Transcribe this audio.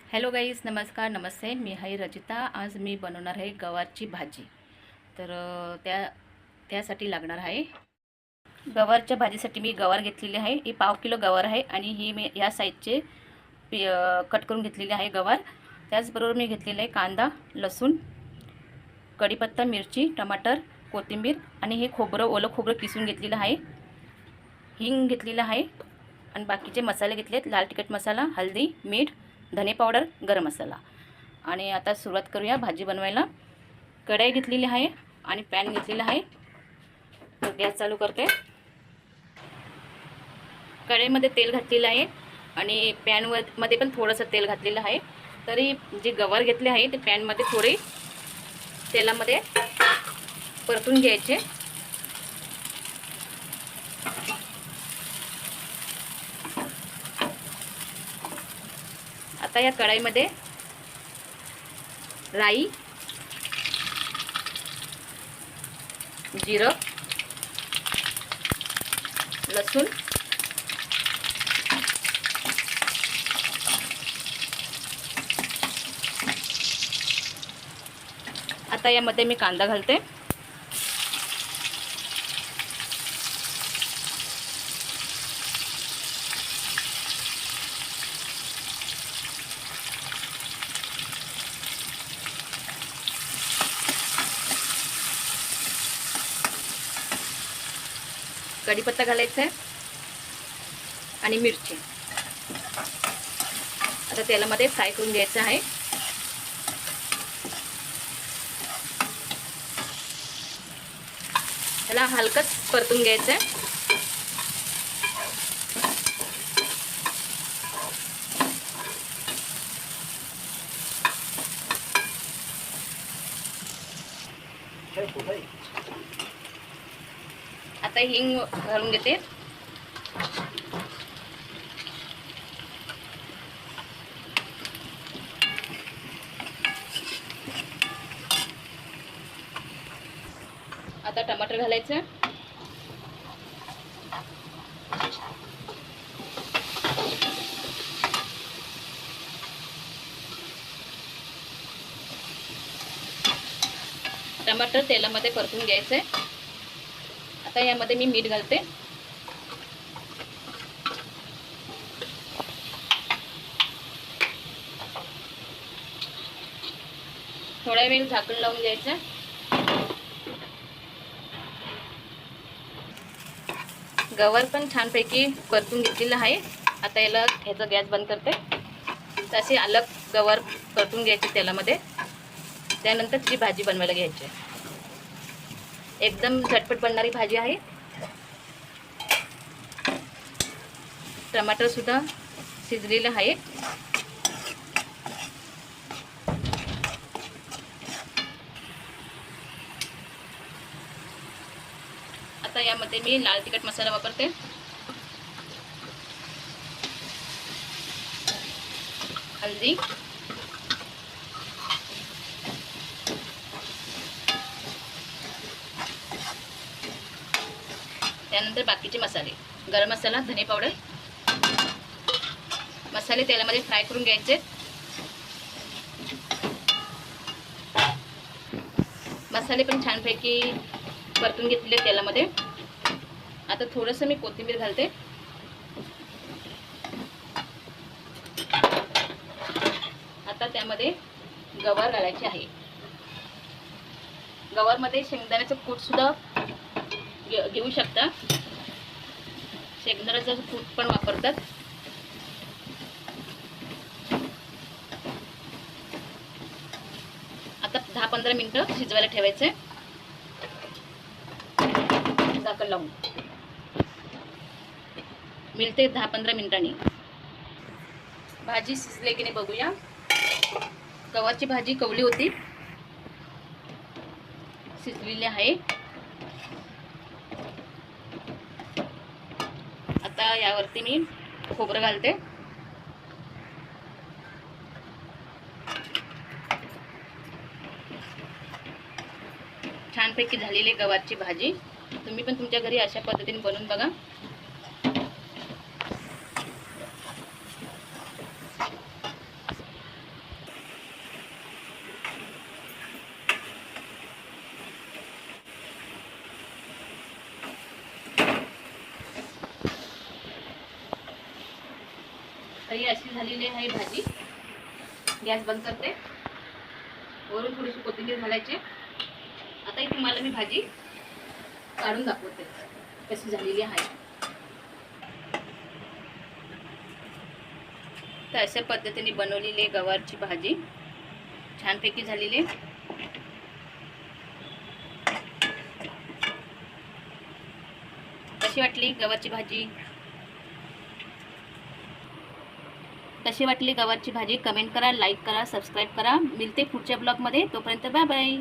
Hello guys, नमस्कार नमस्ते. मी आहे रचिता. आज मी बनवणार आहे गवारची भाजी. तर त्यासाठी लागणार आहे. गवारच्या भाजीसाठी मी गवार घेतलेली आहे. ही 1/2 किलो गवार आहे आणि ही मी या साईजचे कट करून घेतलेली आहे गवार. त्याचबरोबर मी घेतलेले आहे कांदा, लसूण, कढीपत्ता, मिरची, टमाटर, कोथिंबीर आणि हे ओलं खोबरं किसून घेतलेलं आहे. हिंग घेतलेलं आहे आणि बाकीचे मसाले घेतलेत. लाल तिखट मसाला, हळदी, मीठ, धने पावडर, गरम मसाला. आणि आता सुरुवात करूया भाजी बनवायला. कढई घेतलेली आहे आणि पॅन घेतलेला आहे. तर गॅस चालू करते. कढईमध्ये तेल घातलेलं आहे आणि पॅनमध्ये पण थोडंसं तेल घातलेलं आहे. तरी जे गवार घेतले आहे ते पॅनमध्ये थोडे तेलामध्ये परतून घ्यायचे. आता या कढईमध्ये राई, जिरं, लसूण, आता यामध्ये मी कांदा घालते. कढीपत्ता घालायचा आहे आणि मिरची. आता तेलामध्ये फ्राय करून घ्यायचं आहे. त्याला हलकंच परतून घ्यायचं आहे. आता हिंग घालून घेते. आता टमाटर घालायचं. टमाटर तेलामध्ये परतून घ्यायचंय. आता यामध्ये मी मीठ घालते. थोडा वेळ झाकण लावून घ्यायचं. गवार पण छानपैकी परतून घेतलेलं आहे. आता ह्याचा गॅस बंद करते. तसे अलग गवार परतून घ्यायचे तेलामध्ये. त्यानंतर ती भाजी बनवायला घ्यायची. एकदम झटपट बनणारी भाजी आहे. टमाटर सुद्धा शिजलेलं आहे. आता यामध्ये मी लाल तिखट मसाला वापरते. हळदी, त्यानंतर बाकीचे मसाले, गरम मसाला, धने पावडर. मसाले तेलामध्ये फ्राय करून घ्यायचे. मसाले पण छानपैकी परतून घेतलेले तेलामध्ये. आता थोडंसं मी कोथिंबीर घालते. आता त्यामध्ये गवार घालायचे आहे. गवारमध्ये शेंगदाण्याचं कूट सुद्धा घेऊ शकता. शेंगदाण्याचं कूट पण वापरतात. आता 10-15 मिनिटं शिजवायला ठेवायचे. झाकण लावून मिळते 10-15 मिनिटांनी. भाजी शिजले की नाही बघूया. गवारची भाजी कवली होती, शिजलेली आहे. आता यावरती मी खोबरं घालते. छानपैकी झालेली गवारची भाजी. तुम्ही पण तुमच्या घरी अशा पद्धतीने बनवून बघा. ही अशी झालेली आहे भाजी. गॅस बंद करते. वरून थोडीशी कोथिंबीर घालायची. आता ही तुम्हाला मी भाजी काढून दाखवते कशी झालेली आहे. तर अशा पद्धतीने बनवलेली गवारची भाजी छानपैकी झालेली. कशी वाटली गवारची भाजी? कशी वाटली गवारची भाजी कमेंट करा, लाईक करा, सबस्क्राईब करा. मिळते पुढच्या ब्लॉगमध्ये. तोपर्यंत बाय बाय.